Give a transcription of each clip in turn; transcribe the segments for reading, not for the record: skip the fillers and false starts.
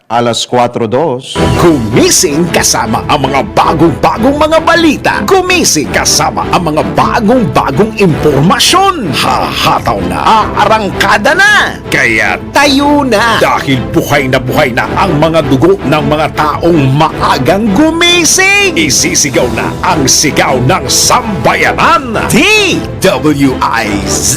alas 4:02. Gumising kasama ang mga bagong-bagong mga balita. Gumising kasama ang mga bagong-bagong impormasyon. Hahataw na, aarangkada na. Kaya tayo na. Dahil buhay na ang mga dugo ng mga taong maagang gumising. Isisigaw na ang sigaw ng sambayanan. DWIZ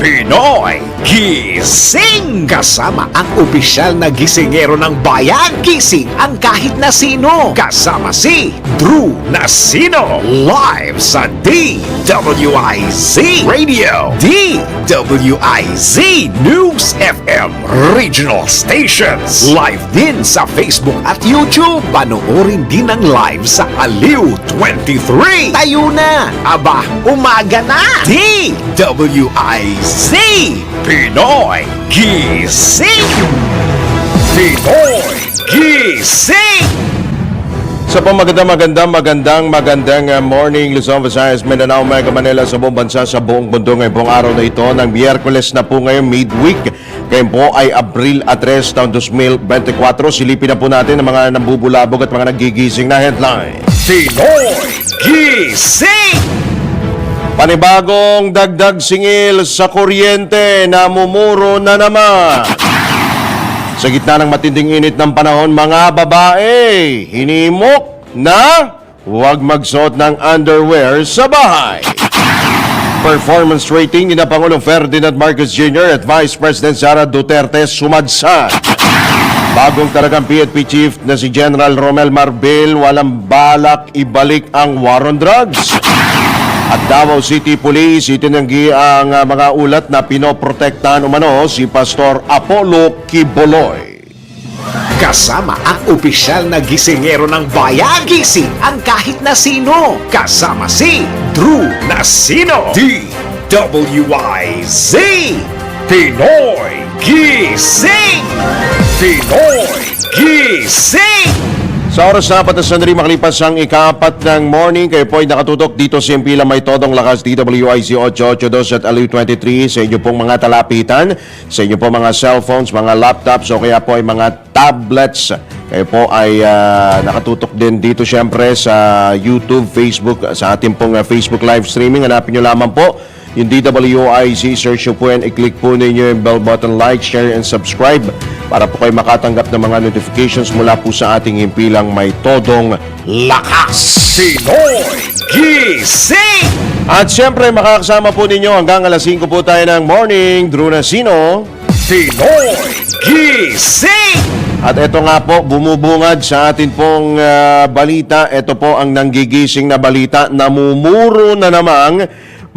Pinoy Gising. Kasama ang opisyal na gisingero ng bayan. Gising ang kahit na sino. Kasama si Drew Nasino. Live sa DWIZ Radio, DWIZ News FM Regional Stations. Live din sa Facebook at YouTube. Panoorin din ang live sa Aliw 23. Tayo na. Aba, umaga na. DWIZ Pinoy Gising. Pinoy Gising. Sa magandang morning, Luzon, Visayas, Mindanao, Mega Manila, sa buong bansa, sa buong mundo ngayong pong araw na ito ng Miyerkules na po ngayon, midweek. Ngayon po ay Abril 3, taon 2024. Silipin na po natin ang mga nambubulabog at mga nagigising na headline. Pinoy Gising. Panibagong dagdag singil sa kuryente, namumuro na naman. Sa gitna ng matinding init ng panahon, mga babae, hinimok na huwag magsuot ng underwear sa bahay. Performance rating ni na Pangulong Ferdinand Marcos Jr. at Vice President Sara Duterte sumadsad. Bagong talagang PNP Chief na si General Romel Marbil walang balak ibalik ang war on drugs. At Davao City Police itinanggi ang mga ulat na pinoprotektahan umano si Pastor Apollo Quiboloy. Kasama ang opisyal na gisingero ng bayan. Gising ang kahit na sino. Kasama si Drew Nasino. DWIZ Pinoy Gising. Pinoy Gising. Sa oras na 4 sandali makalipas ang ika-4 ng morning, kayo po ay nakatutok dito sa Impila May Todong Lakas, DWIZ 882 at Aliw 23 sa inyo pong mga talapitan, sa inyo pong mga cellphones, mga laptops o kaya po ay mga tablets. Kayo po ay nakatutok din dito syempre sa YouTube, Facebook, sa ating pong Facebook live streaming. Hanapin nyo lamang po yung DWIZ, search nyo po yan, i-click po ninyo yung bell button, like, share, and subscribe para po kayo makatanggap ng mga notifications mula po sa ating himpilang May Todong Lakas. Pinoy Gising. At siyempre makakasama po ninyo hanggang alas 5 po tayo ng morning, Drew Nasino. Pinoy Gising. At ito nga po, bumubungad sa atin pong balita. Ito po ang nanggigising na balita. Namumuro na namang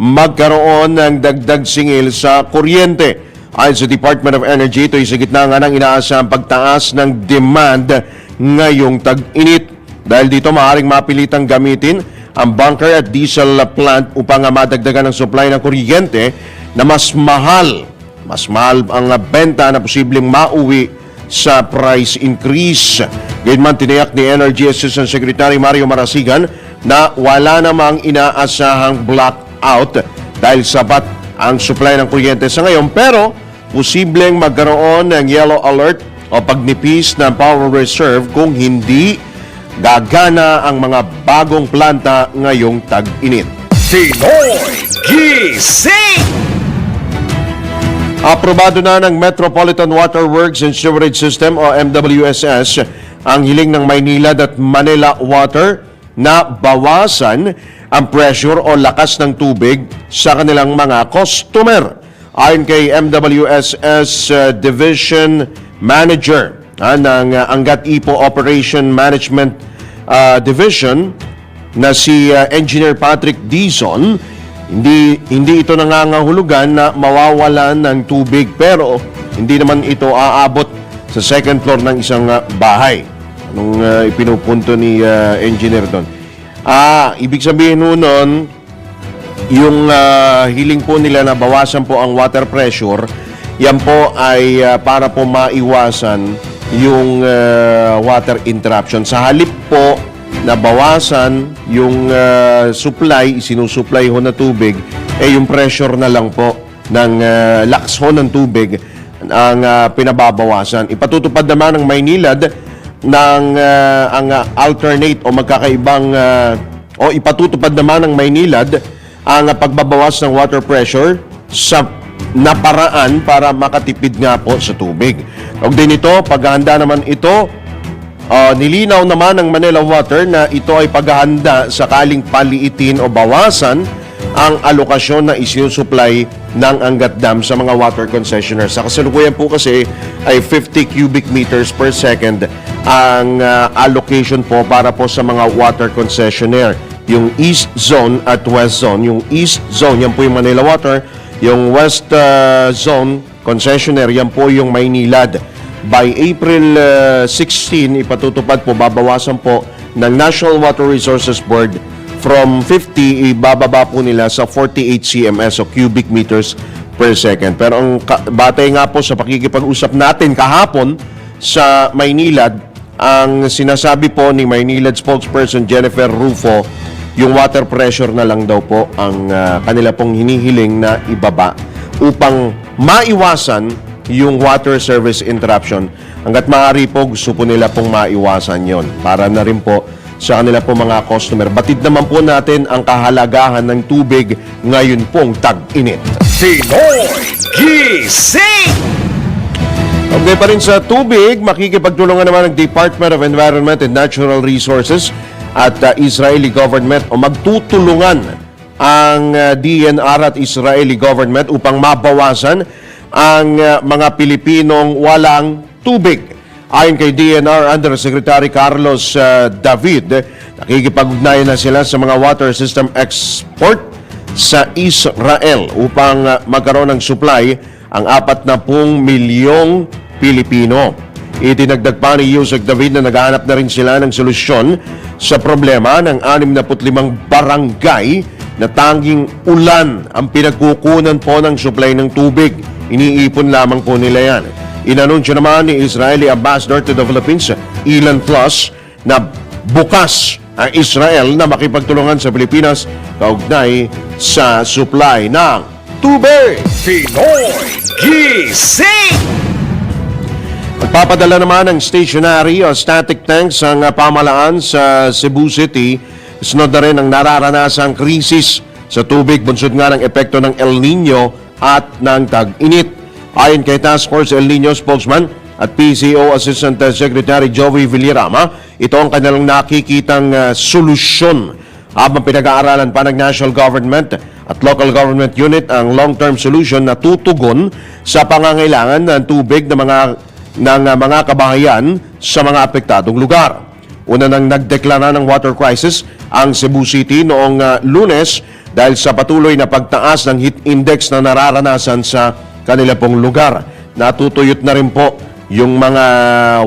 magkaroon ng dagdag singil sa kuryente. Ayon sa Department of Energy, ito ay sa gitna nga ng inaasahang pagtaas ng demand ngayong tag-init. Dahil dito maaaring mapilitang gamitin ang bunker at diesel plant upang madagdagan ang supply ng kuryente na mas mahal. Mas mahal ang benta na posibleng mauwi sa price increase. Gayunman tiniyak ni Energy Assistant Secretary Mario Marasigan na wala namang inaasahang blackout dahil sapat ang supply ng kuryente sa ngayon, pero posibleng magkaroon ng yellow alert o pagnipis ng power reserve kung hindi gagana ang mga bagong planta ngayong tag-init. Pinoy Gising. Aprobado na ng Metropolitan Water Works and Sewerage System o MWSS ang hiling ng Maynila at Manila Water na bawasan ang pressure o lakas ng tubig sa kanilang mga customer. Ayon kay MWSS Division Manager ng Angat Ipo Operation Management Division na si Engineer Patrick Dizon, hindi ito nangangahulugan na mawawalan ng tubig, pero hindi naman ito aabot sa second floor ng isang bahay. Anong ipinupunto ni engineer doon? Ibig sabihin nun, yung hiling po nila na bawasan po ang water pressure, yan po ay para po maiwasan yung water interruption. Sa halip po na bawasan yung supply, sinusupply ho na tubig, yung pressure na lang po ng lakas ho ng tubig ang pinababawasan. Ipatutupad naman ng Maynilad ng ang alternate o magkakaibang o ipatutupad naman ng Maynilad ang pagbabawas ng water pressure sa naparaan para makatipid nga po sa tubig. Og din ito, paghahanda naman ito, nilinaw naman ng Manila Water na ito ay paghahanda sakaling paliitin o bawasan ang alokasyon na isinusupply ng Angat Dam sa mga water concessionaires. Sa kasalukuyan po kasi ay 50 cubic meters per second ang allocation po para po sa mga water concessionaire. Yung East Zone at West Zone. Yung East Zone, yan po yung Manila Water. Yung West Zone concessionaire, yan po yung Maynilad. By April 16, ipatutupad po, babawasan po ng National Water Resources Board from 50, ibababa po nila sa 48 CMS o cubic meters per second. Pero ang batay nga po sa pakikipag-usap natin kahapon sa Maynilad, ang sinasabi po ni Maynilad spokesperson Jennifer Rufo, yung water pressure na lang daw po ang kanila pong hinihiling na ibaba upang maiwasan yung water service interruption. Hanggat maaari po, gusto po nila pong maiwasan yon para na rin po sa kanila po mga customer. Batid naman po natin ang kahalagahan ng tubig ngayon pong tag-init. Pinoy Gising! Okay pa rin sa tubig, makikipagtulungan naman ng Department of Environment and Natural Resources at Israeli government o magtutulungan ang DNR at Israeli government upang mabawasan ang mga Pilipinong walang tubig. Ayon kay DNR Undersecretary Carlos David, nakikipag-ugnayan na sila sa mga water system export sa Israel upang magkaroon ng supply ang 40 milyong Pilipino. Itinagdag pa ni Yusek David na naghahanap na rin sila ng solusyon sa problema ng 65 barangay na tanging ulan ang pinagkukunan po ng supply ng tubig. Iniipon lamang po nila yan. Inanunsyo naman ni Israeli Ambassador to the Philippines, Ilan Plus, na bukas ang Israel na makipagtulungan sa Pilipinas kaugnay sa supply ng tubig. Pinoy Gising! Magpapadala naman ng stationary o static tanks ang pamahalaan sa Cebu City. Sunod na rin ang nararanasang krisis sa tubig bunsod nga ng epekto ng El Nino at ng tag-init. Ayon kay Task Force El Nino spokesman at PCO Assistant Secretary Joey Villarama, ito ang kanilang nakikitang solusyon habang pinag-aaralan pa ng national government at local government unit ang long-term solution na tutugon sa pangangailangan ng tubig ng mga kabahayan sa mga apektadong lugar. Una nang nagdeklara ng water crisis ang Cebu City noong Lunes dahil sa patuloy na pagtaas ng heat index na nararanasan sa kanila pong lugar. Natutuyot na rin po yung mga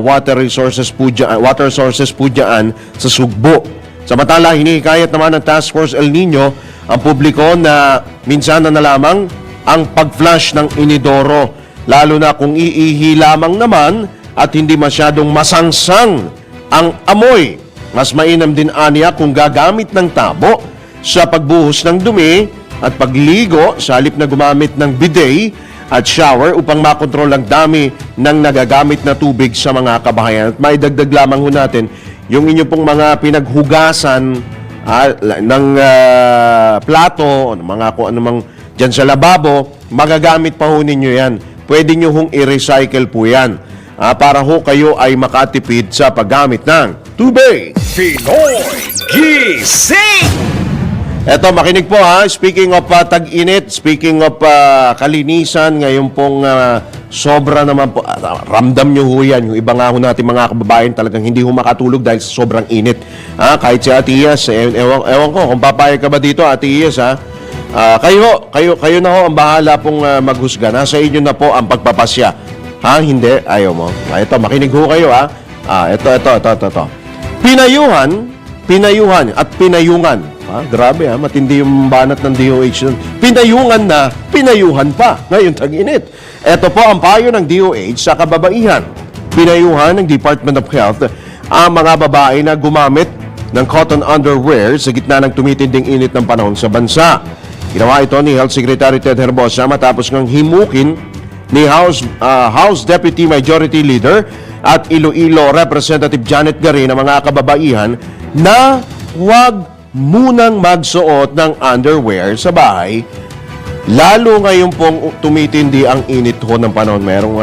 water sources po dyan sa Sugbo. Samantala, hinihikayat naman ng Task Force El Nino ang publiko na minsan na lamang ang pag-flush ng inidoro, lalo na kung iihi lamang naman at hindi masyadong masangsang ang amoy. Mas mainam din aniya kung gagamit ng tabo sa pagbuhos ng dumi at pagligo sa halip na gumamit ng bidet at shower upang makontrol ang dami ng nagagamit na tubig sa mga kabahayan. At maidagdag lamang ho natin, yung inyo pong mga pinaghugasan ng plato, mga kung anumang dyan sa lababo, magagamit pa ho ninyo yan. Pwede nyo hong i-recycle po yan para ho kayo ay makatipid sa paggamit ng tubig. Pinoy Gising! Eto, makinig po ha. Speaking of tag-init, speaking of kalinisan, ngayon pong sobra naman po, ramdam nyo ho yan. Yung iba nga ho natin mga kababayan talagang hindi ho makatulog dahil sa sobrang init. Kahit si Ate Iyas, ewan ko kung papayag ka ba dito, Ate Iyas ha. Kayo na ho ang bahala pong maghusga. Nasa inyo na po ang pagpapasya. Ha? Hindi? Ayaw mo? Ito, makinig ho kayo ha. Ito. Pinayuhan at pinayungan. Grabe matindi yung banat ng DOH. Pinayungan na, pinayuhan pa. Ngayon tag-init. Ito po ang payo ng DOH sa kababaihan. Pinayuhan ng Department of Health ang mga babae na gumamit ng cotton underwear sa gitna ng tumitinding init ng panahon sa bansa. Ginawa ito ni Health Secretary Ted Herbosa matapos ngang himukin ni House Deputy Majority Leader at Iloilo Representative Janet Garin ang mga kababaihan na huwag munang magsuot ng underwear sa bahay, lalo ngayon pong tumitindi ang init ho ng panahon. Merong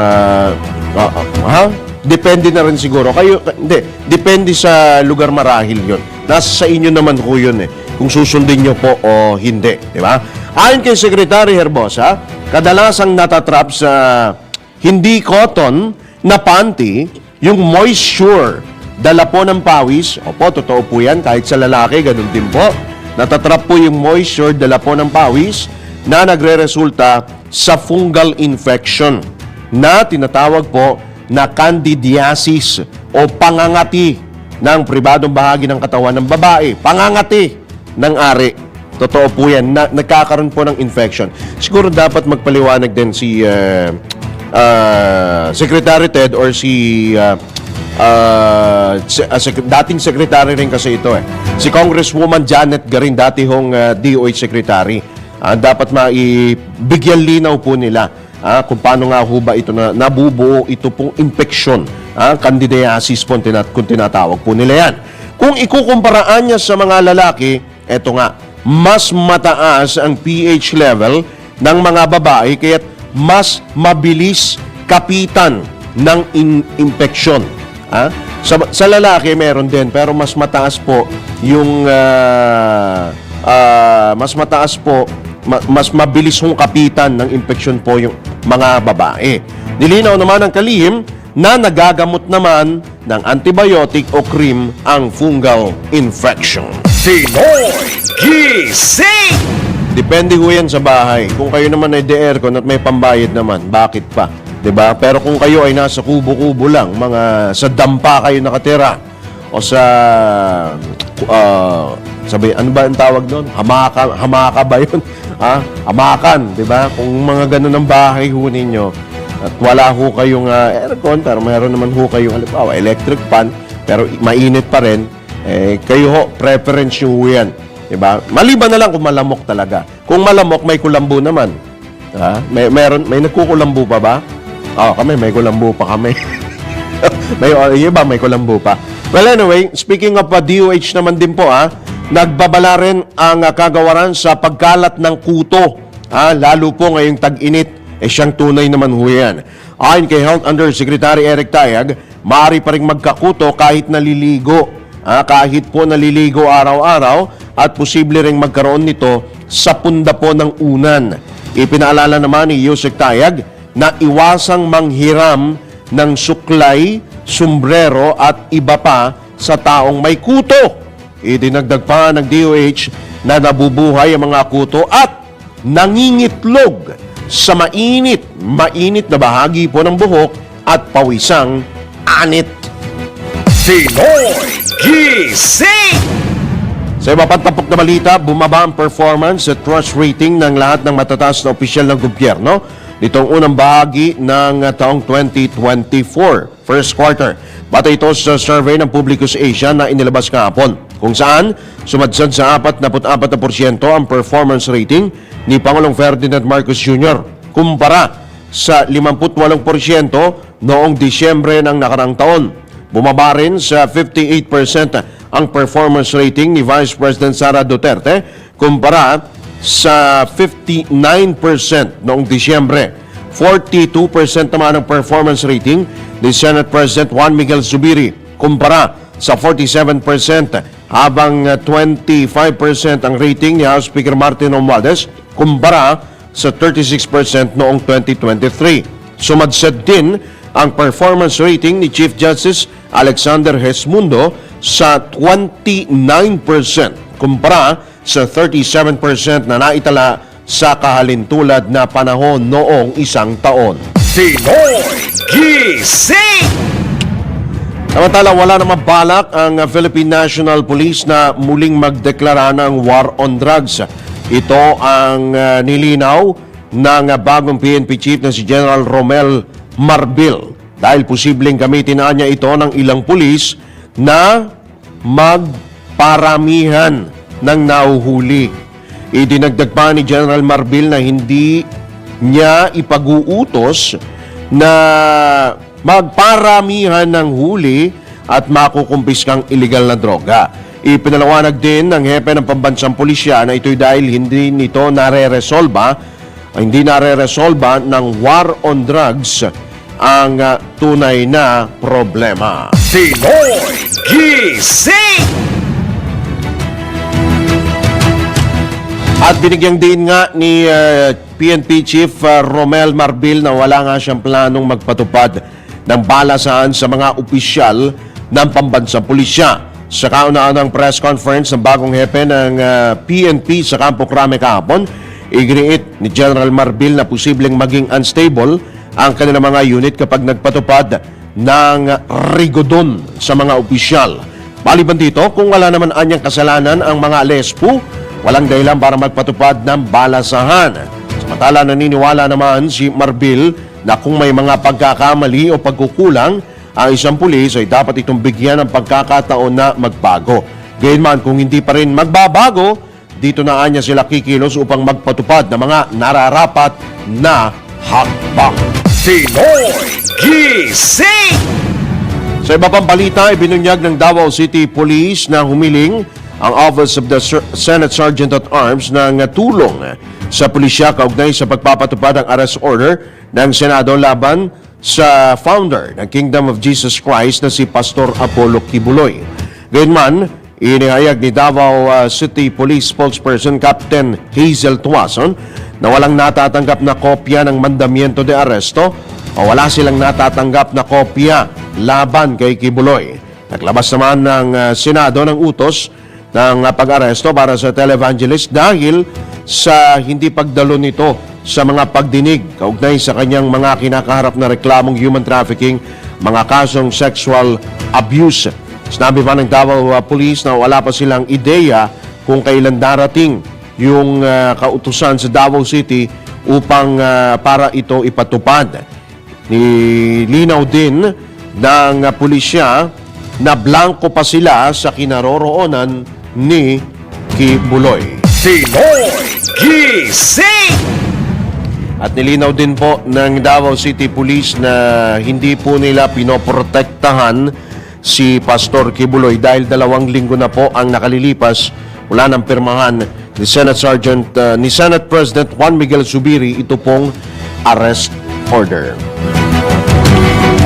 depende na rin siguro kayo, hindi, depende sa lugar marahil yun. Nasa sa inyo naman ho yun kung susundin nyo po o hindi, di ba? Ayon kay Secretary Herbosa, kadalasang natatrap sa hindi cotton na panty yung moisture, dala po ng pawis. Opo, totoo po yan, kahit sa lalaki, ganun din po. Natatrap po yung moisture, dala po ng pawis na nagre-resulta sa fungal infection na tinatawag po na candidiasis o pangangati ng pribadong bahagi ng katawan ng babae. Pangangati ng ari. Totoo po yan. Nagkakaroon po ng infection. Siguro dapat magpaliwanag din si Secretary Ted or si dating secretary rin kasi ito si Congresswoman Janet Garin, dati hong DOH Secretary. Dapat maibigyan linaw po nila kung paano nga ho ba ito na nabubuo ito pong infeksyon, candidiasis po kung tinatawag po nila yan. Kung ikukumparaan niya sa mga lalaki, eto nga, mas mataas ang pH level ng mga babae kaya mas mabilis kapitan ng infeksyon. Sa lalaki meron din pero mas mataas po yung mas mabilis hong kapitan ng infeksyon po yung mga babae. Nilinaw naman ng kalihim na nagagamot naman ng antibiotic o cream ang fungal infection. Pinoy Gising! Depende ho yan sa bahay. Kung kayo naman ay de-aircon at may pambayad naman, bakit pa? 'Di ba? Pero kung kayo ay nasa kubo-kubo lang, mga sa dampa kayo nakatira o sa ano ba ang tawag doon? Hamaka ba 'yun? Hamakan, 'di ba? Kung mga ganun ang bahay ho ninyo at wala ho kayong aircon, pero mayroon naman ho kayong halimbawa electric fan, pero mainit pa rin, kayo ho, preference nyo ho yan. Diba? Maliban na lang kung malamok talaga. Kung malamok, may kulambo naman. May nagkukulambo pa ba? Kami, may kulambo pa kami. Yung iba, may kulambo pa. Well, anyway, speaking of DOH naman din po, nagbabala rin ang kagawaran sa pagkalat ng kuto. Lalo po ngayong tag-init, siyang tunay naman ho yan. Ayon kay Health Undersecretary Eric Tayag, maaari pa rin magkakuto kahit naliligo. Kahit po naliligo araw-araw at posible ring magkaroon nito sa punda po ng unan. Ipinaalala naman ni Yusek Tayag na iwasang manghiram ng suklay, sombrero at iba pa sa taong may kuto. Idinagdag pa ng DOH na nabubuhay ang mga kuto at nangingitlog sa mainit na bahagi po ng buhok at pawisang anit. Pinoy Gising! Sa iba pang tapok na balita, bumaba ang performance at trust rating ng lahat ng matataas na opisyal ng gobyerno nitong unang bahagi ng taong 2024, first quarter. Batay ito sa survey ng Publicus Asia na inilabas kahapon, kung saan sumadsad sa 44% ang performance rating ni Pangulong Ferdinand Marcos Jr. kumpara sa 58% noong Disyembre ng nakarang taon. Bumaba rin sa 58% ang performance rating ni Vice President Sara Duterte kumpara sa 59% noong Disyembre. 42% naman ang performance rating ni Senate President Juan Miguel Zubiri kumpara sa 47%, habang 25% ang rating ni House Speaker Martin Romualdez kumpara sa 36% noong 2023. Sumadsad din ang performance rating ni Chief Justice Alexander Hesmundo sa 29% kumpara sa 37% na naitala sa kahalintulad na panahon noong isang taon. Pinoy Gising! Samantala, wala namang balak ang Philippine National Police na muling magdeklara ng war on drugs. Ito ang nilinaw ng bagong PNP chief na si General Romel Marbil dahil posibleng gamitin na niya ito ng ilang pulis na magparamihan ng nahuhuli. Idinagdag pa ni General Marbil na hindi niya ipag-uutos na magparamihan ng huli at makukumpiskang illegal na droga. Ipinalawanag din ng hepe ng pambansang pulisya na ito'y dahil hindi nareresolba ng war on drugs ang tunay na problema. Pinoy Gising! At binigyan din nga ni PNP Chief Romel Marbil na wala nga siyang planong magpatupad ng balasahan sa mga opisyal ng pambansang pulisya. Sa kauna-unang press conference ng bagong hepe ng PNP sa Campo Crame kahapon, iginiit ni General Marbil na posibleng maging unstable ang kanilang mga unit kapag nagpatupad ng rigodon sa mga opisyal. Maliban dito, kung wala naman anyang kasalanan ang mga lespo, walang dahilan para magpatupad ng balasahan. Samantala, naniniwala naman si Marbil na kung may mga pagkakamali o pagkukulang ang isang pulis ay dapat itong bigyan ng pagkakataon na magbago. Gayunman, kung hindi pa rin magbabago, dito na anya sila kikilos upang magpatupad ng mga nararapat na hakbang. Pinoy Gising! Sa iba pang balita, ibinunyag ng Davao City Police na humiling ang Office of the Senate Sergeant at Arms ng tulong sa pulisya kaugnay sa pagpapatupad ng arrest order ng Senado laban sa founder ng Kingdom of Jesus Christ na si Pastor Apollo Kibuloy. Gayunman, inihayag ni Davao City Police spokesperson Captain Hazel Tuason na walang natatanggap na kopya ng mandamiento de arresto o wala silang natatanggap na kopya laban kay Kibuloy. Naglabas naman ng Senado ng utos ng pag-aresto para sa televangelist dahil sa hindi pagdalo nito sa mga pagdinig kaugnay sa kanyang mga kinakaharap na reklamong human trafficking, mga kasong sexual abuse. Sinabi pa ng Davao Police na wala pa silang ideya kung kailan darating yung kautusan sa Davao City upang para ito ipatupad. Nilinaw din ng pulisya na blanco pa sila sa kinaroroonan ni Kibuloy. Pinoy Gising! At nilinaw din po ng Davao City Police na hindi po nila pinoprotektahan si Pastor Kibuloy dahil 2 linggo na po ang nakalilipas mula ng pirmahan ni Senate President Juan Miguel Zubiri ito pong arrest order.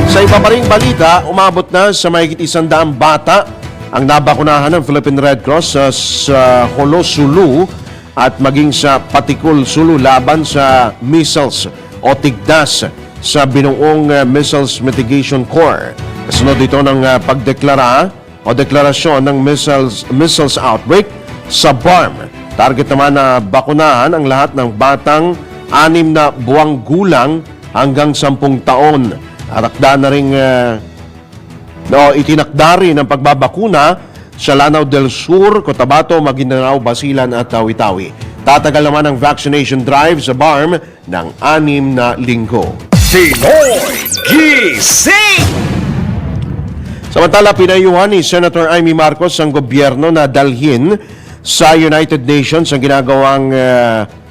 Sa iba pa ring balita, umabot na sa mahigit 100 bata ang nabakunahan ng Philippine Red Cross sa Holo, Sulu at maging sa Patikul, Sulu laban sa measles o tigdas sa binuong Measles Mitigation Corps. Kasunod dito ng pagdeklara o deklarasyon ng measles outbreak sa BARM. Target naman na bakunahan ang lahat ng batang 6 na buwang gulang hanggang 10 taon. Arakda na rin itinakda rin ang pagbabakuna sa Lanao del Sur, Cotabato, Maguindanao, Basilan at Tawi-Tawi. Tatagal naman ang vaccination drive sa BARM ng 6 na linggo. Pinoy Gising! Samantala, pinayuhan ni Senator Amy Marcos ang gobyerno na dalhin sa United Nations ang ginagawang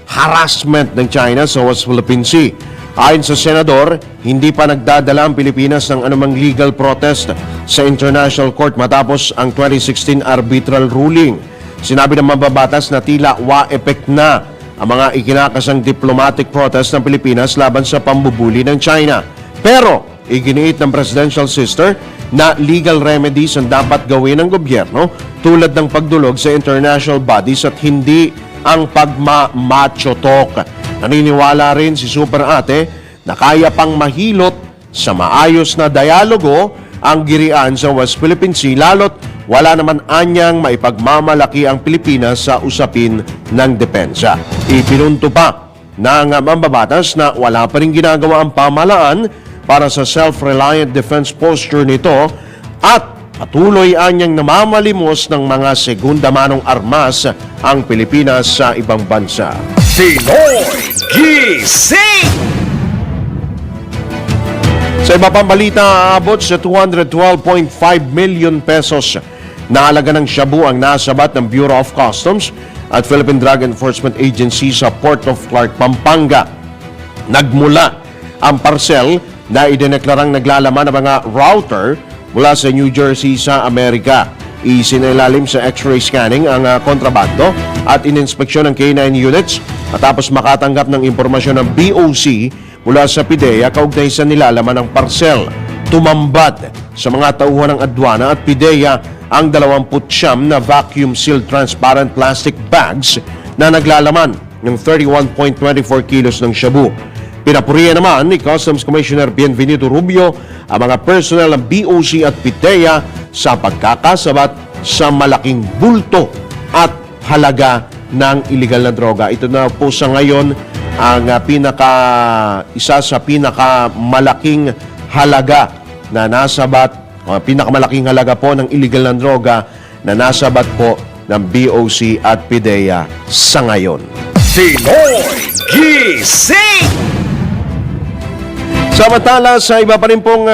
harassment ng China sa West Philippine Sea. Ayon sa Senador, hindi pa nagdadala ang Pilipinas ng anumang legal protest sa International Court matapos ang 2016 arbitral ruling. Sinabi ng mababatas na tila wa-effect na ang mga ikinakasang diplomatic protest ng Pilipinas laban sa pambubuli ng China. Pero, iginiit ng presidential sister na legal remedies ang dapat gawin ng gobyerno tulad ng pagdulog sa international bodies at hindi ang pagmamacho talk. Naniniwala rin si Super Ate na kaya pang mahilot sa maayos na dialogo ang girian sa West Philippine Sea lalo't wala naman anyang maipagmamalaki ang Pilipinas sa usapin ng depensa. Ipinunto pa ng mambabatas na wala pa rin ginagawa ang pamahalaan para sa self-reliant defense posture nito at patuloy anyang namamalimos ng mga segunda manong armas ang Pilipinas sa ibang bansa. Pinoy Gising! Sa iba pang balita, aabot sa 212.5 million pesos na halaga ng shabu ang nasabat ng Bureau of Customs at Philippine Drug Enforcement Agency sa Port of Clark, Pampanga. Nagmula ang parcel na idineklarang naglalaman ng mga router mula sa New Jersey sa Amerika. Isinailalim sa X-ray scanning ang kontrabando at ininspeksyon ng K9 units matapos makatanggap ng impormasyon ng BOC mula sa PIDEA kaugnay sa nilalaman ng parcel. Tumambad sa mga tauhan ng adwana at PIDEA ang 29 na vacuum-sealed transparent plastic bags na naglalaman ng 31.24 kilos ng shabu. Pinapurihan naman ni Customs Commissioner Bienvenido Rubio ang mga personnel ng BOC at PIDEA sa pagkakasabat sa malaking bulto at halaga ng illegal na droga. Ito na po sa ngayon ang isa sa pinakamalaking halaga na nasabat, pinakamalaking halaga po ng illegal na droga na nasabat po ng BOC at PIDEA sa ngayon. Pinoy Gising! Samantala, sa iba pa rin pong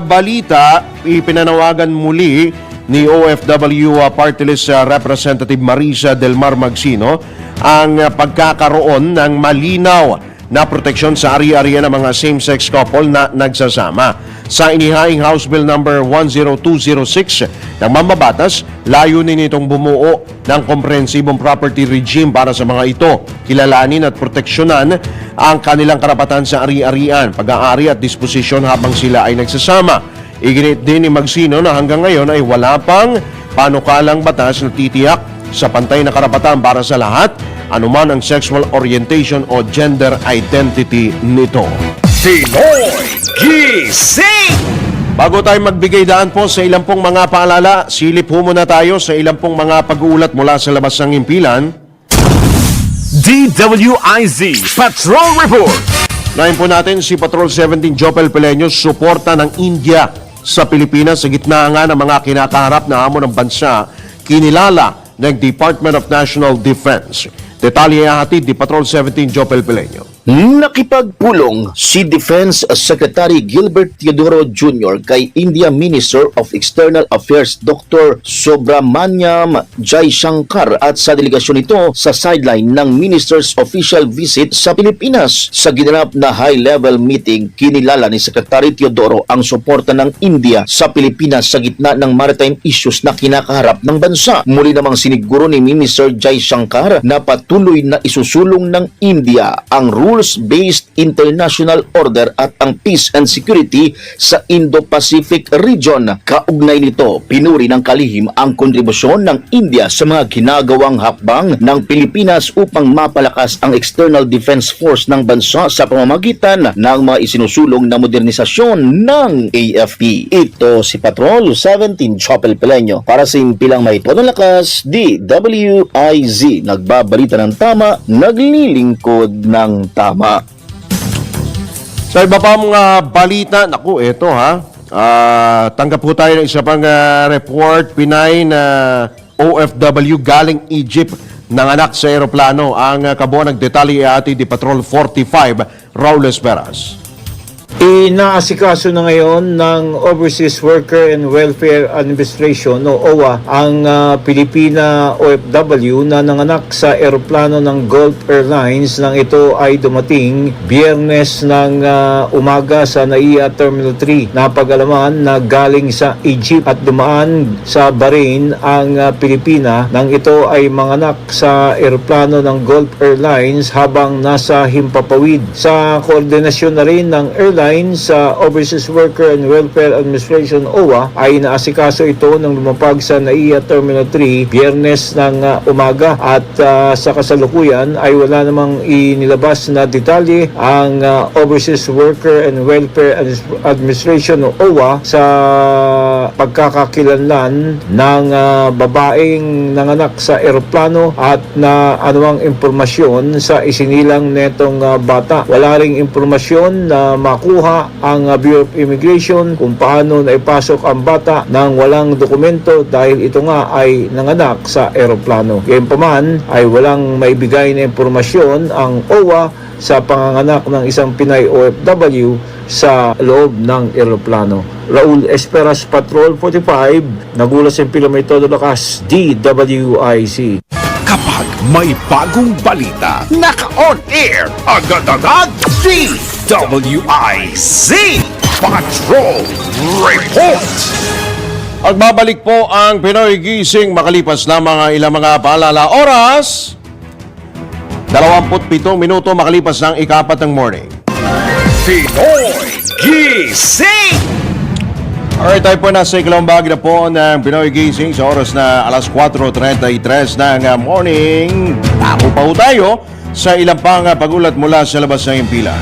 balita, ipinanawagan muli ni OFW Party List Representative Marisa Del Mar Magsino ang pagkakaroon ng malinaw na proteksyon sa ari-arian ng mga same-sex couple na nagsasama. Sa inihaing House Bill number 10206 ng mambabatas, layunin nitong bumuo ng komprehensibong property regime para sa mga ito. Kilalanin at proteksyonan ang kanilang karapatan sa ari-arian, pag-aari at disposisyon habang sila ay nagsasama. Iginit din ni Magsino na hanggang ngayon ay wala pang panukalang batas na titiyak sa pantay na karapatan para sa lahat, anuman ang sexual orientation o gender identity nito. Pinoy Gising! Bago tayo magbigay daan po sa ilang pong mga paalala, silip po muna tayo sa ilang pong mga pag-uulat mula sa labas ng himpilan. DWIZ Patrol Report. Nahin po natin si Patrol 17 Jopel Peleño, suporta ng India sa Pilipinas sa gitna nga ng mga kinakaharap na hamon ng bansa, kinilala ng Department of National Defense. Detalye hatid ni Patrol 17 Jopel Peleño. Nakipagpulong si Defense Secretary Gilbert Teodoro Jr. kay India Minister of External Affairs Dr. Subramaniam Jaishankar at sa delegasyon ito sa sideline ng Minister's official visit sa Pilipinas. Sa ginanap na high-level meeting, kinilala ni Secretary Teodoro ang suporta ng India sa Pilipinas sa gitna ng maritime issues na kinakaharap ng bansa. Muli namang siniguro ni Minister Jaishankar na patuloy na isusulong ng India ang rules-based international order at ang peace and security sa Indo-Pacific region. Kaugnay nito, pinuri ng kalihim ang kontribusyon ng India sa mga ginagawang hakbang ng Pilipinas upang mapalakas ang external defense force ng bansa sa pamamagitan ng mga isinusulong na modernisasyon ng AFP. Ito si Patrol 17 Chopel Peleño para sa impilang may tonong lakas, DWIZ. Nagbabalita ng tama, naglilingkod ng tama. Sa iba pa mga balita, naku, eto tanggap po tayo ng isa pang report, Pinay na OFW galing Egypt nanganak sa eroplano. Ang kabuuan ng detalye ati di Patrol 45, Raul Esperas. Inaasikaso na ngayon ng Overseas Worker and Welfare Administration o OWA ang Pilipina OFW na nanganak sa eroplano ng Gulf Airlines nang ito ay dumating Biyernes ng umaga sa NAIA Terminal 3. Napag-alaman na galing sa Egypt at dumaan sa Bahrain ang Pilipina nang ito ay manganak sa eroplano ng Gulf Airlines habang nasa himpapawid. Sa koordinasyon na rin ng airline sa Overseas Worker and Welfare Administration OWA ay naasikaso ito nang lumapag sa NAIA Terminal 3 Biyernes ng umaga at sa kasalukuyan ay wala namang inilabas na detalye ang Overseas Worker and Welfare Administration o OWA sa pagkakakilanlan ng babaeng nanganak sa eroplano at na anumang impormasyon sa isinilang netong bata. Wala ring impormasyon na makuha ang Bureau of Immigration kung paano naipasok ang bata nang walang dokumento dahil ito nga ay nanganak sa eroplano. Gayunpaman ay walang maibigay na impormasyon ang OWA sa panganganak ng isang Pinay OFW sa loob ng eroplano. Raul Esperas, Patrol 45, nagulas yung Pilamay Todo Lakas, DWIC. Kapag may bagong balita. Naka-on air, agad-agad, DWIZ Patrol Report. At babalik po ang Pinoy Gising makalipas na ilang mga paalala oras. 27 minuto makalipas ng ika-4 ng morning. Pinoy Gising! Alright, tayo po nasa ikalawang bahagi na po ng Pinoy Gising sa oras na alas 4:33 ng morning. Ako pa po tayo sa ilang pang pagulat mula sa labas ng impilan.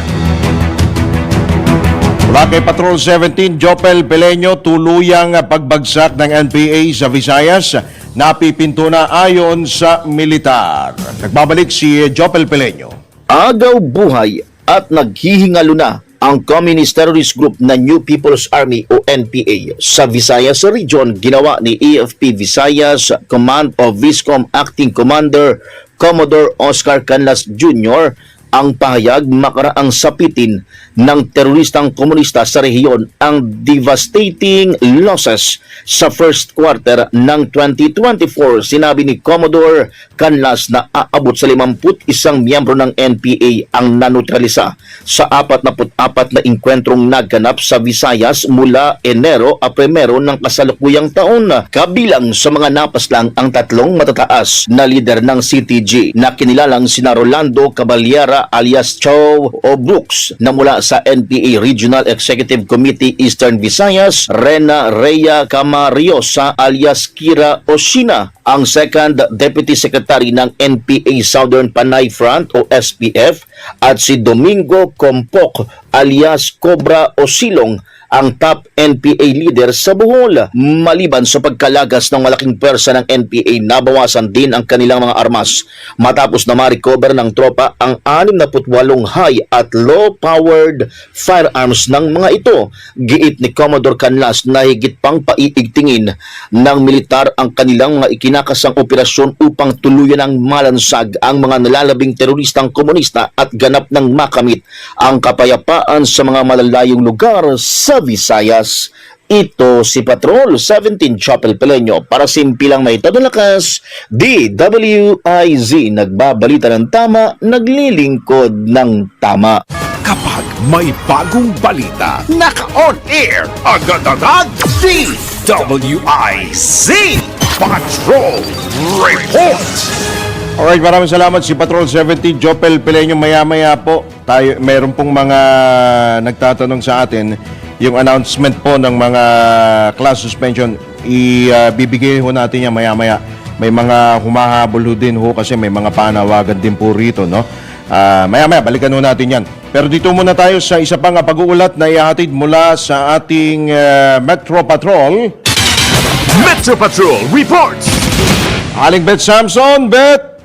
Mula kay Patrol 17, Jopel Peleño, tuluyang pagbagsak ng NPA sa Visayas, napipinto na ayon sa militar. Nagbabalik si Jopel Peleño. Agaw buhay at naghihingalo na ang Communist Terrorist Group na New People's Army o NPA sa Visayas Region. Ginawa ni AFP Visayas Command of Viscom Acting Commander Commodore Oscar Canlas Jr. ang pahayag makaraang sapitin ng teroristang komunista sa rehiyon ang devastating losses sa first quarter ng 2024. Sinabi ni Commodore Canlas na aabot sa 51 miyembro ng NPA ang nanutralisa sa 44 na engkwentrong naganap sa Visayas mula Enero a Primero ng kasalukuyang taon. Kabilang sa mga napaslang ang 3 matataas na lider ng CTG na kinilalang sina Rolando Caballera alias Chow o Brooks na mula sa NPA Regional Executive Committee Eastern Visayas, Rena Rhea Camariosa alias Kira Osina, ang Second Deputy Secretary ng NPA Southern Panay Front o SPF, at si Domingo Compok alias Cobra Osilong, ang top NPA leader sa Bohol. Maliban sa pagkalagas ng malaking pwersa ng NPA, nabawasan din ang kanilang mga armas matapos na ma-recover ng tropa ang 68 high at low-powered firearms ng mga ito. Giit ni Commodore Canlas na higit pang paiigtingin ng militar ang kanilang mga ikinakasang operasyon upang tuluyan ng malansag ang mga nalalabing teroristang komunista at ganap ng makamit ang kapayapaan sa mga malalayong lugar sa Visayas. Ito si Patrol 17 Jopel Peleño para simpilang may todo lakas, DWIZ nagbabalita ng tama, naglilingkod ng tama. Kapag may bagong balita, naka-on air, agad-agad, DWIZ Patrol Report. Alright, maraming salamat si Patrol 17, Jopel Peleño. Maya-maya po, mayroon pong mga nagtatanong sa atin. Yung announcement po ng mga class suspension, ibibigay ho natin yan maya-maya. May mga humahabol ho din ho kasi may mga panawagan din po rito, no? Maya-maya, balikan ho natin yan. Pero dito muna tayo sa isa pang pag-uulat na ihahatid mula sa ating Metro Patrol. Metro Patrol reports. Aling Beth Samson, Beth!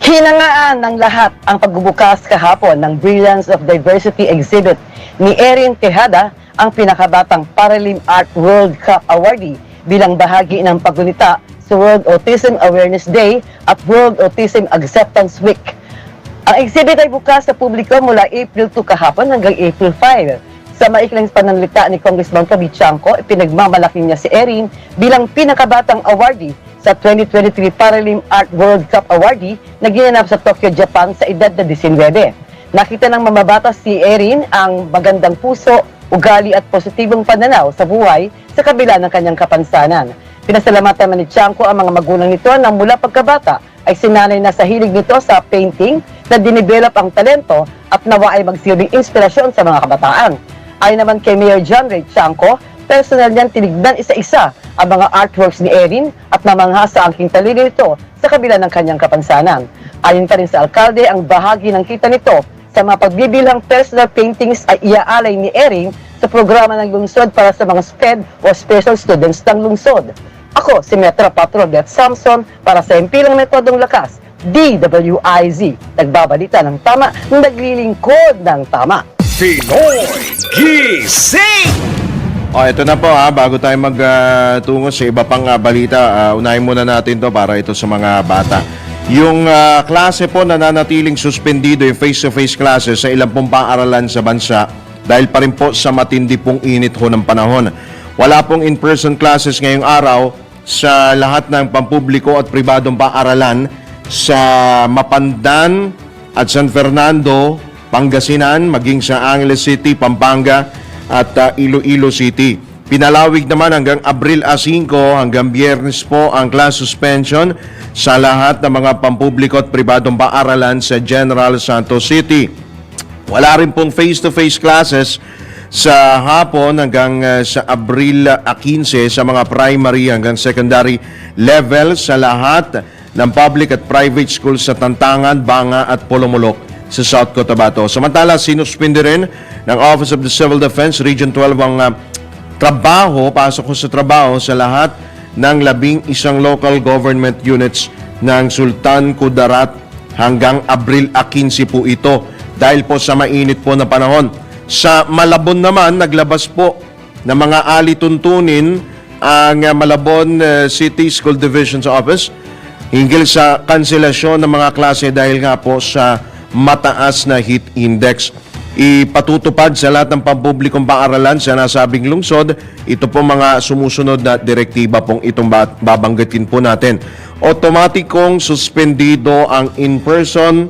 Hinangaan ng lahat ang pagbubukas kahapon ng Brilliance of Diversity exhibit ni Erin Tejada, ang pinakabatang Paralim Art World Cup awardee, bilang bahagi ng paggunita sa World Autism Awareness Day at World Autism Acceptance Week. Ang exhibit ay bukas sa publiko mula April 2 kahapon hanggang April 5. Sa maikling pananalita ni Congressman Toby Chanco, pinagmamalaki niya si Erin bilang pinakabatang awardee sa 2023 Paralim Art World Cup awardee na ginanap sa Tokyo, Japan sa edad na 19. Nakita ng mamabatas si Erin ang magandang puso, ugali at positibong pananaw sa buhay sa kabila ng kanyang kapansanan. Pinasalamatan naman ni Chanco ang mga magulang nito na mula pagkabata ay sinanay na sa hilig nito sa painting na dinevelop ang talento at nawa ay magsilbing inspirasyon sa mga kabataan. Ayon naman kay Mayor John Ray Chanco, personal niyang tinignan isa-isa ang mga artworks ni Erin at namangha sa angking talino nito sa kabila ng kanyang kapansanan. Ayon pa rin sa alkalde, ang bahagi ng kita nito sa mga pagbibilang personal paintings ay iaalay ni Erin sa programa ng lungsod para sa mga SPED o Special Students ng lungsod. Ako si Metro Patrol Beth Samson para sa Impilang Metodong Lakas, DWIZ. Nagbabalita ng tama, naglilingkod ng tama. Pinoy Gising! Ito na po bago tayo magtungo sa iba pang balita, unahin muna natin to para ito sa mga bata. Yung klase po na nanatiling suspendido, yung face-to-face classes sa ilang pong paaralan sa bansa dahil pa rin po sa matindi pong init ho ng panahon. Wala pong in-person classes ngayong araw sa lahat ng pampubliko at pribadong paaralan sa Mapandan at San Fernando, Pangasinan, maging sa Angeles City, Pampanga at Iloilo City. Pinalawig naman hanggang Abril 5 hanggang Biyernes po ang class suspension sa lahat ng mga pampubliko at pribadong paaralan sa General Santos City. Wala rin pong face-to-face classes sa hapon hanggang sa Abril 15 sa mga primary hanggang secondary level sa lahat ng public at private schools sa Tantangan, Banga at Polomolok sa South Cotabato. Samantala, sinuspindi rin ng Office of the Civil Defense Region 12 ang pasok ko sa trabaho sa lahat ng 11 local government units ng Sultan Kudarat hanggang Abril 15 po ito dahil po sa mainit po na panahon. Sa Malabon naman, naglabas po ng mga alituntunin ang Malabon City School Division's Office hinggil sa kanselasyon ng mga klase dahil nga po sa mataas na heat index. Ipatutupad sa lahat ng pampublikong paaralan sa nasabing lungsod. Ito po mga sumusunod na direktiba pong itong babanggitin po natin. Otomatikong suspendido ang in-person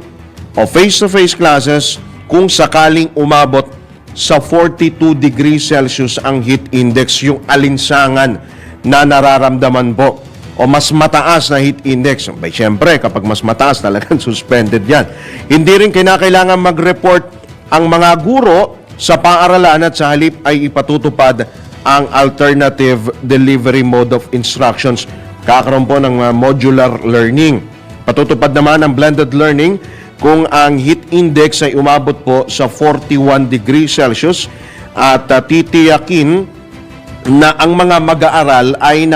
o face-to-face classes kung sakaling umabot sa 42 degrees Celsius ang heat index, yung alinsangan na nararamdaman po o mas mataas na heat index. Bay, syempre, kapag mas mataas, talagang suspended yan. Hindi rin kinakailangan mag-report ang mga guro sa paaralan at sa halip ay ipatutupad ang alternative delivery mode of instructions. Kakaroon po ng modular learning. Patutupad naman ang blended learning kung ang heat index ay umabot po sa 41 degrees Celsius at titiyakin na ang mga mag-aaral ay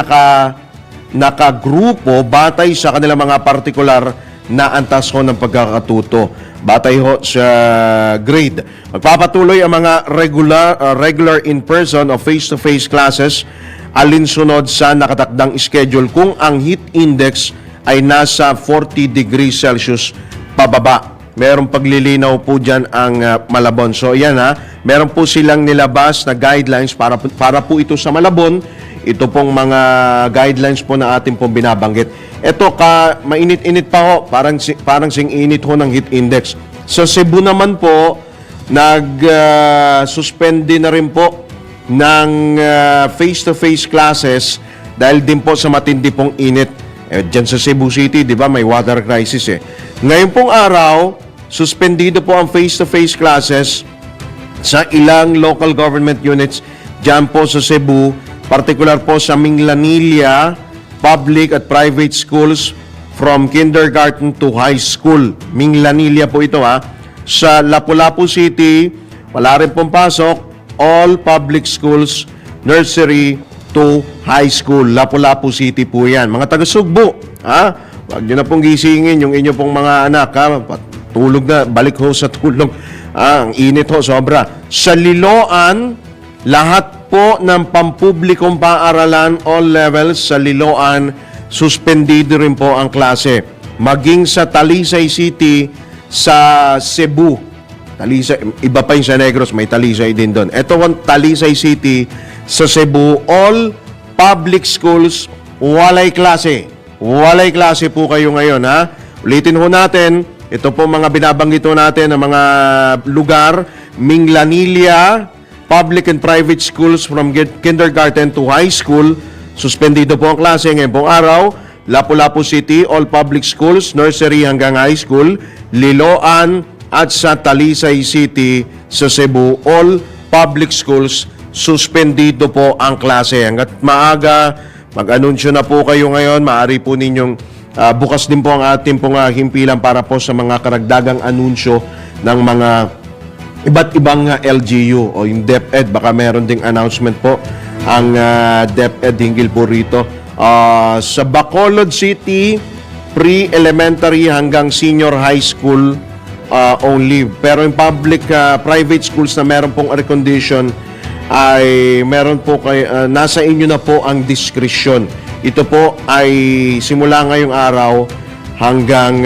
nakagrupo batay sa kanilang mga partikular na antas ho ng pagkakatuto. Batay ho sa grade. Magpapatuloy ang mga regular in-person o face-to-face classes alinsunod sa nakatakdang schedule kung ang heat index ay nasa 40 degrees Celsius pababa. Merong paglilinaw po dyan ang Malabon. So yan meron po silang nilabas na guidelines para po ito sa Malabon. Ito pong mga guidelines po na ating pong binabanggit. Ito mainit-init pa ho, parang sing-init ho ng heat index. Sa Cebu naman po, nag-suspend na rin po ng face-to-face classes dahil din po sa matindi pong init. Diyan sa Cebu City, di ba, may water crisis Ngayon pong araw, suspendido po ang face-to-face classes sa ilang local government units diyan po sa Cebu, particular po sa Minglanilla public at private schools from kindergarten to high school. Minglanilla po ito Sa Lapu-Lapu City, wala rin pong pasok. All public schools, nursery to high school. Lapu-Lapu City po yan. Mga taga-Sugbo, Huwag nyo na pong gisingin yung inyo pong mga anak, Tulog na, balik ho sa tulog. Ang init ho, sobra. Sa Liloan, lahat po ng pampublikong paaralan, all levels sa Liloan, suspendido rin po ang klase. Maging sa Talisay City, sa Cebu. Talisay, iba pa yung sa Negros, may Talisay din doon. Ito ang Talisay City, sa Cebu, all public schools, walay klase. Walay klase po kayo ngayon, Ulitin ho natin, ito po mga binabanggit ho natin ng mga lugar, Minglanilla, public and private schools from kindergarten to high school, suspendido po ang klase ngayon pong araw. Lapu-Lapu City, all public schools, nursery hanggang high school, Liloan at sa Talisay City sa Cebu, all public schools, suspendido po ang klase. Hanggat maaga, mag-anunsyo na po kayo ngayon, maaari po ninyong bukas din po ang ating pong himpilan para po sa mga karagdagang anunsyo ng mga iba't ibang LGU o yung DepEd. Baka meron ding announcement po ang DepEd hinggil po rito. Sa Bacolod City, pre-elementary hanggang senior high school only. Pero yung public, private schools na meron pong air condition ay meron po nasa inyo na po ang diskresyon. Ito po ay simula ngayong araw hanggang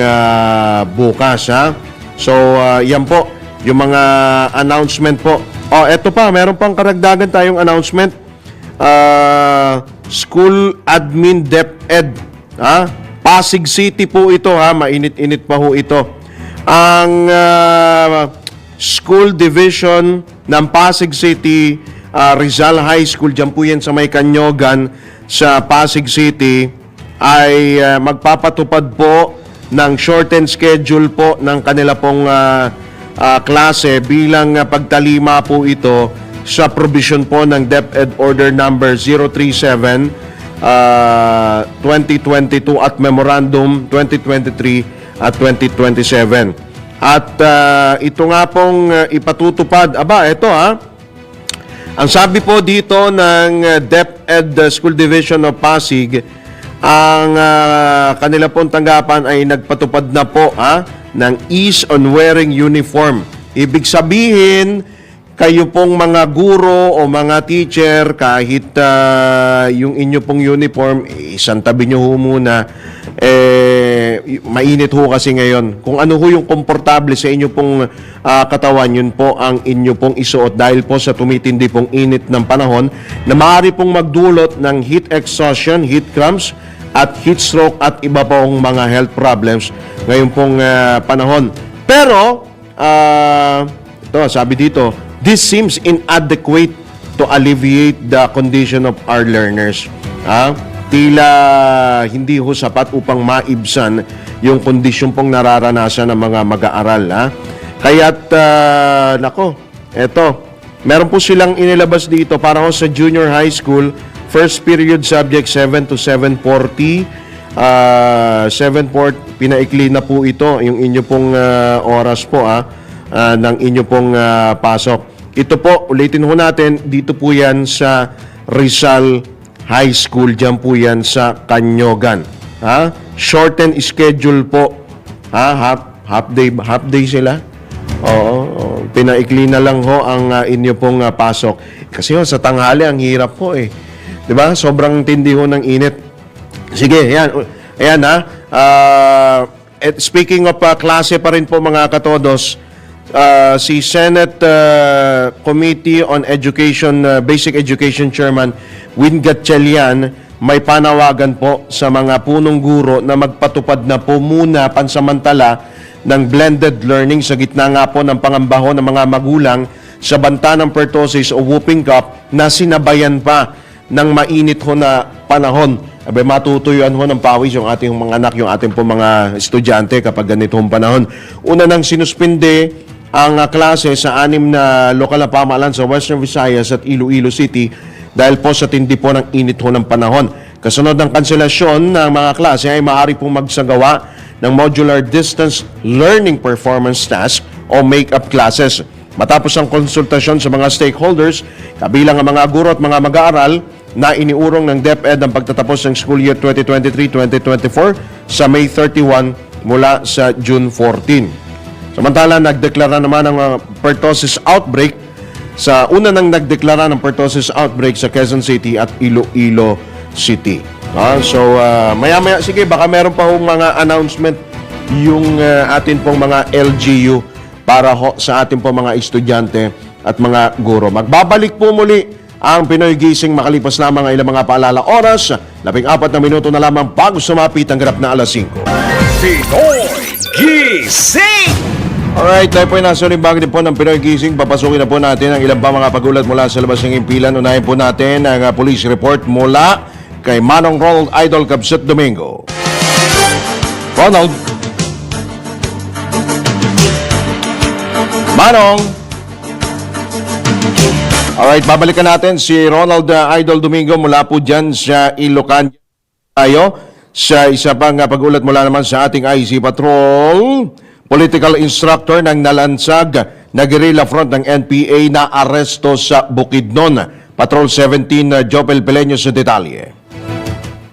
bukas. So yan po yung mga announcement po. Eto pa, meron pang karagdagan tayong announcement. School Admin DepEd. Pasig City po ito ha, mainit-init pa ho ito. Ang school division ng Pasig City, Rizal High School, dyan po yan sa may Kanyogan sa Pasig City, ay magpapatupad po ng shortened schedule po ng kanila pong klase bilang pagtalima po ito sa provision po ng DepEd Order number 037 2022 at Memorandum 2023 at 2027. At ito nga pong ipatutupad. Ito ang sabi po dito ng DepEd School Division of Pasig, ang kanila pong tanggapan ay nagpatupad na po ng ease on wearing uniform. Ibig sabihin, kayo pong mga guro o mga teacher, kahit yung inyo pong uniform, isang tabi nyo ho muna, mainit ho kasi ngayon. Kung ano ho yung komportable sa inyo pong katawan, yun po ang inyo pong isuot dahil po sa tumitindi pong init ng panahon na maaari pong magdulot ng heat exhaustion, heat cramps, at heat stroke at iba pong mga health problems ngayon pong panahon. Pero, ito, sabi dito, this seems inadequate to alleviate the condition of our learners. Tila hindi ho sapat upang maibsan yung kondisyon pong nararanasan ng mga mag-aaral. Kaya't, meron po silang inilabas dito para ho sa junior high school, first period subject 7 to 7:40. 7:40, pinaikli na po ito, yung inyo pong oras po ng inyo pong pasok. Ito po, ulitin ho natin, dito po yan sa Rizal High School, dyan po yan sa Kanyogan. Shorten schedule po. Half day sila. Oo, pinaikli na lang ho ang inyo pong pasok. Kasi ho, sa tanghali, ang hirap po eh. 'Di ba? Sobrang tindi ho ng init. Sige, ayan speaking of klase pa rin po mga katodos, si Senate Committee on Education, Basic Education Chairman Win Gatchalian may panawagan po sa mga punong guro na magpatupad na po muna pansamantala ng blended learning sa gitna nga po ng pangambaho ng mga magulang sa banta ng pertussis o whooping cough na sinabayan pa ng mainit ho na panahon. Matutuyuan ho ng pawis yung ating mga anak, yung ating po mga estudyante kapag ganitong panahon. Una nang sinuspinde ang klase sa 6 na lokal na pamahalaan sa Western Visayas at Iloilo City dahil po sa tindi po ng init ho ng panahon. Kasunod ng kanselasyon ng mga klase ay maaari pong magsagawa ng modular distance learning performance task o make-up classes. Matapos ang konsultasyon sa mga stakeholders, kabilang ang mga guro at mga mag-aaral na iniurong ng DepEd ang pagtatapos ng school year 2023-2024 sa May 31 mula sa June 14. Samantala, nagdeklara naman ng pertussis outbreak sa una nang nagdeklara ng pertussis outbreak sa Quezon City at Iloilo City. So, maya-maya, sige, baka meron pa hong mga announcement yung atin pong mga LGU para sa atin pong mga estudyante at mga guro. Magbabalik po muli ang Pinoy Gising makalipas lamang ang ilang mga paalala oras. 14 na minuto na lamang bago sumapit ang ganap na alas 5. Pinoy Gising! Alright, tayo po yung nasa ulimbag din po ng Pinoy Gising. Papasukin na po natin ang ilang pa mga pagulat mula sa labas ng impilan. Unahin po natin ang police report mula kay Manong Ronald Idol Cabset Domingo. Ronald. Manong. Alright, babalikan natin si Ronald Idol Domingo mula po dyan sa Ilocano tayo sa isa pang pagulat mula naman sa ating IC Patrol. Political instructor ng nalansag na guerrilla front ng NPA na aresto sa Bukidnon. Patrol 17, Jopel Peleño sa detalye.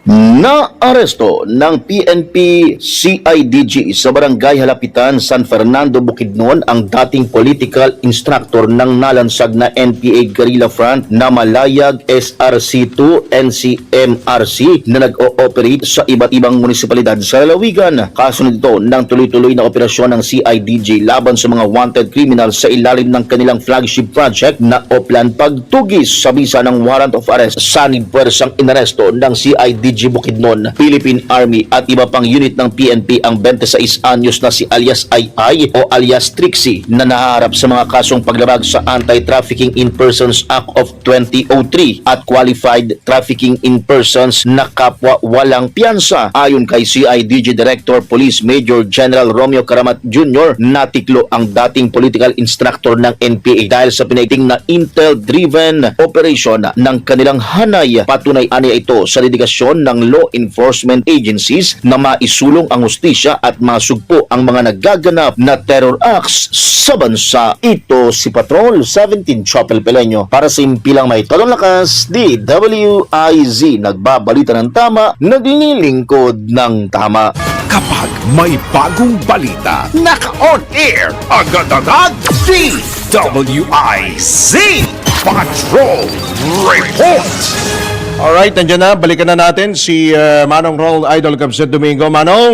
Na-aresto ng PNP CIDG sa Barangay Halapitan, San Fernando, Bukidnon ang dating political instructor ng nalansag na NPA Guerrilla Front na Malayag SRC2 NCMRC na nag-ooperate sa iba't ibang munisipalidad sa lalawigan. Kasunod ito ng tuloy-tuloy na operasyon ng CIDG laban sa mga wanted criminals sa ilalim ng kanilang flagship project na Oplan Pagtugis sa bisa ng warrant of arrest. Sanib puwersang inaresto ng CIDG PG Bukidnon, Philippine Army at iba pang unit ng PNP ang 26 anyos na si alias Ai o alias Trixie na nahaharap sa mga kasong paglabag sa Anti-Trafficking in Persons Act of 2003 at Qualified Trafficking in Persons na kapwa walang piyansa. Ayon kay CIDG Director Police Major General Romeo Karamat Jr., natiklo ang dating political instructor ng NPA dahil sa pinaiting na intel-driven operation ng kanilang hanay. Patunay aniya ito sa dedikasyon ng law enforcement agencies na maisulong ang hustisya at masugpo ang mga nagaganap na terror acts sa bansa. Ito si Patrol 17 Chopel Peleño para sa impilang may tolong lakas, DWIZ, nagbabalita ng tama, naglilingkod ng tama. Kapag may bagong balita, naka-on air, agad-agad, DWIZ Patrol Report. Alright, nandiyan na. Balikan na natin si Manong Roll Idol Capset Domingo. Manong!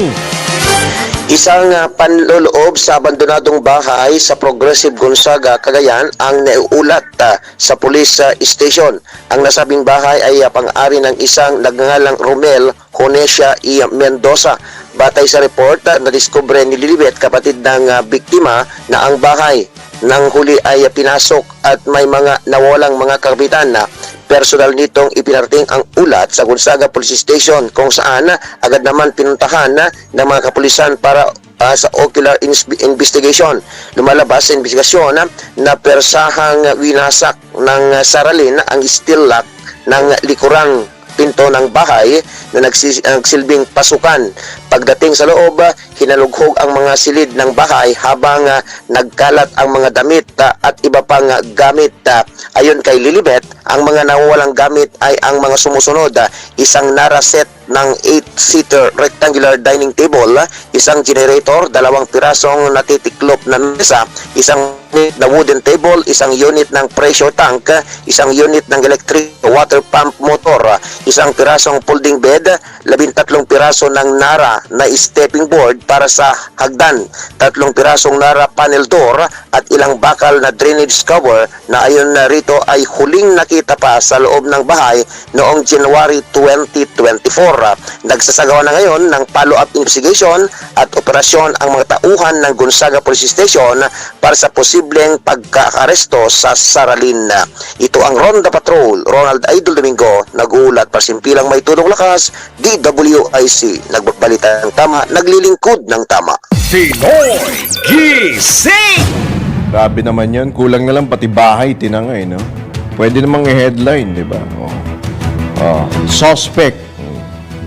Isang panloloob sa abandonadong bahay sa Progressive Gonzaga, Cagayan ang nauulat sa police station. Ang nasabing bahay ay pang-ari ng isang nagngangalang Romel Honesia E. Mendoza. Batay sa report, nadiskubre ni Lilibet, kapatid ng biktima, na ang bahay nang huli ay pinasok at may mga nawalang mga kapitan na personal nitong ipinarating ang ulat sa Gonzaga Police Station, kung saan agad naman pinuntahan ng mga kapulisan para sa ocular investigation. Lumalabas sa investigasyon na persahang winasak ng saralin ang steel lock ng likurang pinto ng bahay na nagsilbing pasukan. Pagdating sa loob, hinalughog ang mga silid ng bahay habang nagkalat ang mga damit at iba pang gamit. Ayon kay Lilibet, ang mga nawawalang gamit ay ang mga sumusunod: isang Nara set ng 8-seater rectangular dining table, isang generator, 2 pirasong natitiklop na mesa, isang unit na wooden table, isang unit ng pressure tank, isang unit ng electric water pump motor, isang pirasong folding bed, 13 piraso ng Nara na stepping board para sa hagdan, 3 pirasong Nara panel door at ilang bakal na drainage cover na ayon na rito ay huling nakita pa sa loob ng bahay noong January 2024. Nagsasagawa na ngayon ng follow-up investigation at operasyon ang mga tauhan ng Gonzaga Police Station para sa posibleng pagkaaresto sa saralin. Ito ang Ronda Patrol, Ronald Idol Domingo, nag-uulat para simpilang may tulong lakas, DWIC, nagbabalita ng tama, naglilingkod ng tama. Pinoy Gising! Grabe naman yan. Kulang na lang pati bahay tinangay, no? Pwede namang i-headline, di ba? Suspect.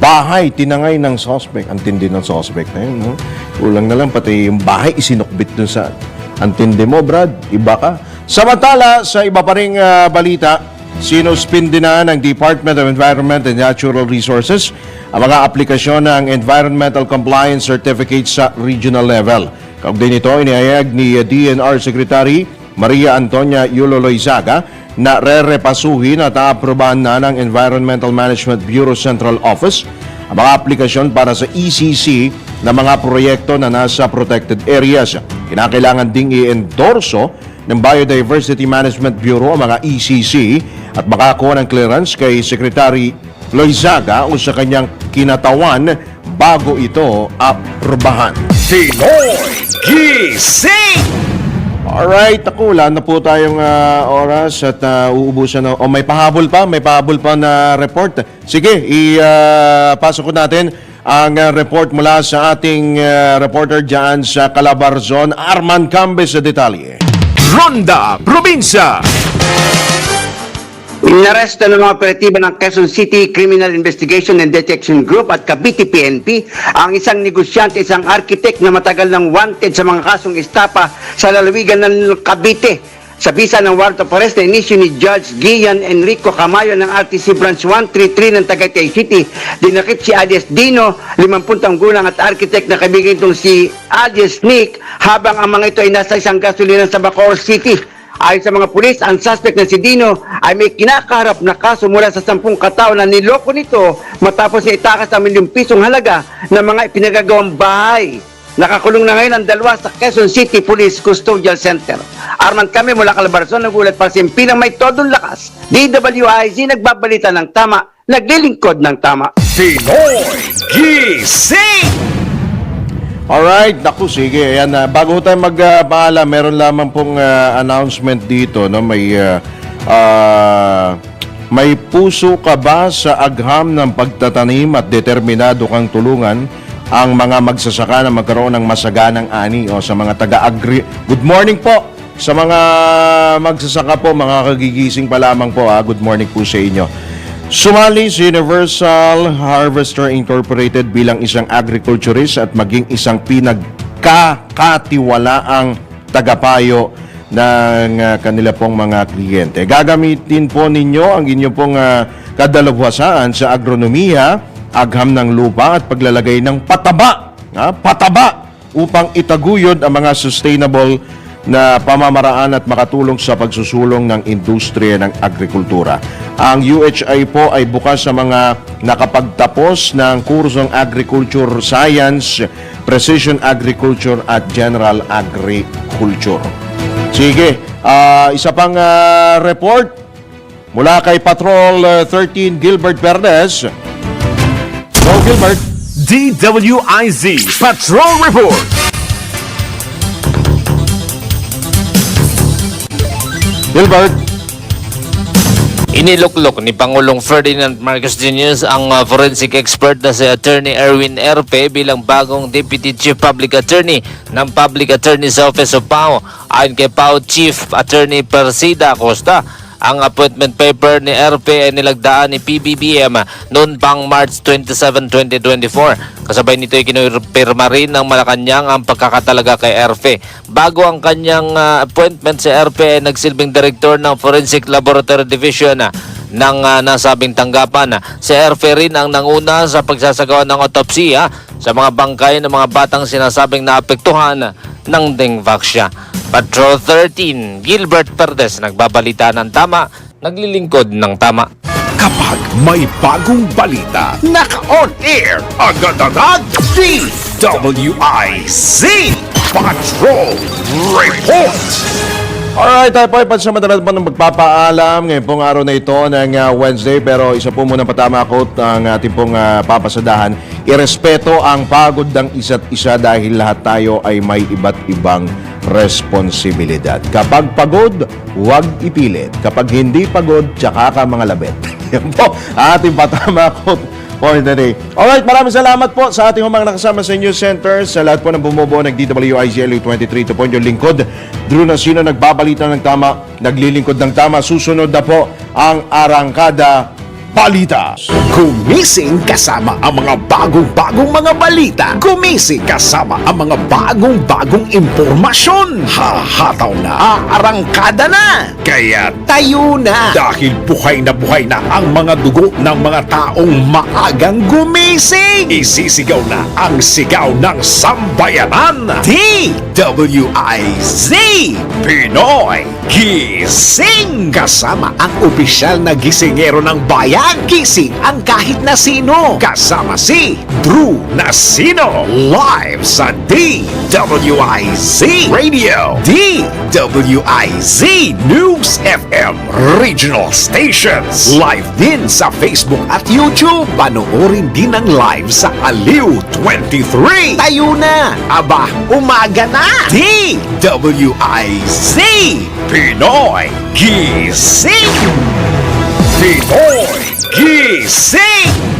Bahay tinangay ng suspect. Ang tindi ng suspect na yun, no? Kulang na lang pati yung bahay isinukbit dun sa... Ang tindi mo, Brad. Iba ka. Samantala, sa iba pa ring balita, sinuspindi na ng Department of Environment and Natural Resources ang mga aplikasyon ng Environmental Compliance Certificate sa regional level. Kaugnay nito, inihayag ni DNR Secretary Maria Antonia Yulo Loizaga na re-repasuhin at aaprubahan na ng Environmental Management Bureau Central Office ang mga aplikasyon para sa ECC na mga proyekto na nasa protected areas. Kinakailangan ding i-endorso ng Biodiversity Management Bureau ang mga ECC at makakuha ng clearance kay Secretary Loizaga o sa kanyang kinatawan bago ito aprubahan. Pinoy Gising! Alright, ako, wala na po tayong oras at uubusan na. May pahabol pa na report. Sige, ipasok ko natin ang report mula sa ating reporter dyan sa Calabarzon, Arman Cambe sa detalye. Ronda Probinsya! Inaresto ng mga operatiba ng Quezon City Criminal Investigation and Detection Group at Cavite PNP ang isang negosyante, isang architect na matagal ng wanted sa mga kasong estapa sa lalawigan ng Cavite. Sa bisa ng warrant of arrest na inisyu ni Judge Gian Enrico Camayo ng RTC Branch 133 ng Tagaytay City, dinakip si alias Dino, 50 taong gulang at architect na kaibigan itong si alias Nick, habang ang mga ito ay nasa isang gasolina sa Bacoor City. Ayon sa mga pulis, ang suspect na si Dino ay may kinakaharap na kaso mula sa 10 katao na niloko nito matapos na itakas ang ₱1 milyong halaga ng mga ipinagagawang bahay. Nakakulong na ngayon ang dalawa sa Quezon City Police Custodial Center. Arman kami mula Calabarzon, nagulat para sa impinang may todong lakas. DWIZ nagbabalita ng tama, naglilingkod ng tama. Pinoy Gising! Alright, naku, sige. Ayan, bago tayo magpaalam, meron lamang pong announcement dito. No? May puso ka ba sa agham ng pagtatanim at determinado kang tulungan ang mga magsasaka na magkaroon ng masaganang ani o sa mga taga-agri? Good morning po sa mga magsasaka po, mga kagigising pa lamang po. Good morning po sa inyo. Sumali si Universal Harvester Incorporated bilang isang agriculturist at maging isang pinagkakatiwalaang tagapayo ng kanila pong mga kliyente. Gagamitin po ninyo ang inyong pong kadalaghwasaan sa agronomiya, agham ng lupa at paglalagay ng pataba upang itaguyod ang mga sustainable na pamamaraan at makatulong sa pagsusulong ng industriya ng agrikultura. Ang UHI po ay bukas sa mga nakapagtapos ng kursong Agriculture Science, Precision Agriculture at General Agriculture. Sige, isa pang report mula kay Patrol 13 Gilbert Perez. Go Gilbert. DWIZ Patrol Report! Gilbert. Iniluklok ni Pangulong Ferdinand Marcos Jr. ang forensic expert na si Attorney Erwin Erpe bilang bagong Deputy Chief Public Attorney ng Public Attorney's Office of PAO. Ayon kay PAO Chief Attorney Persida Acosta, ang appointment paper ni Erpe ay nilagdaan ni PBBM noon pang March 27, 2024. Kasabay nito ay kinupirma rin ng Malacanang ang pagkakatalaga kay Erpe. Bago ang kanyang appointment, si Erpe ay nagsilbing Director ng Forensic Laboratory Division ng nasabing tanggapan. Si Erpe rin ang nanguna sa pagsasagawa ng autopsiya sa mga bangkay ng mga batang sinasabing naapektuhan ng Dengvaxia. Patrol 13, Gilbert Perez, nagbabalita ng tama, naglilingkod ng tama. Kapag may bagong balita, naka-on air, agad-agad, DWIZ Patrol Report! Alright, tayo po ay pansamantala po ng magpapaalam ngayon pong araw na ito ng Wednesday, pero isa po muna patama ako ang ating pong papasadahan. Irespeto ang pagod ng isa't isa dahil lahat tayo ay may iba't ibang responsibilidad. Kapag pagod, huwag ipilit. Kapag hindi pagod, tsaka ka mga labet. Yan po, ating patama ako for the day. Alright, maraming salamat po sa ating mga nakasama sa News Center, sa lahat po ng bumubuo ng DWIZ 23 to point yung lingkod. Drew Nasino nagbabalita ng tama, naglilingkod ng tama. Susunod na po ang Arangkada Balita. Gumising kasama ang mga bagong-bagong mga balita. Gumising kasama ang mga bagong-bagong impormasyon. Hahataw na, aarangkada na. Kaya tayo na. Dahil buhay na ang mga dugo ng mga taong maagang gumising. Isisigaw na ang sigaw ng sambayanan. DWIZ Pinoy Gising. Kasama ang opisyal na gisingero ng bayan. Gising ang kahit na sino. Kasama si Drew Nasino. Live sa DWIZ Radio. DWIZ News FM Regional Stations. Live din sa Facebook at YouTube. Panoorin din ang live sa Aliw 23. Tayo na. Aba, umaga na. DWIZ Pinoy Gising. Pinoy Gising!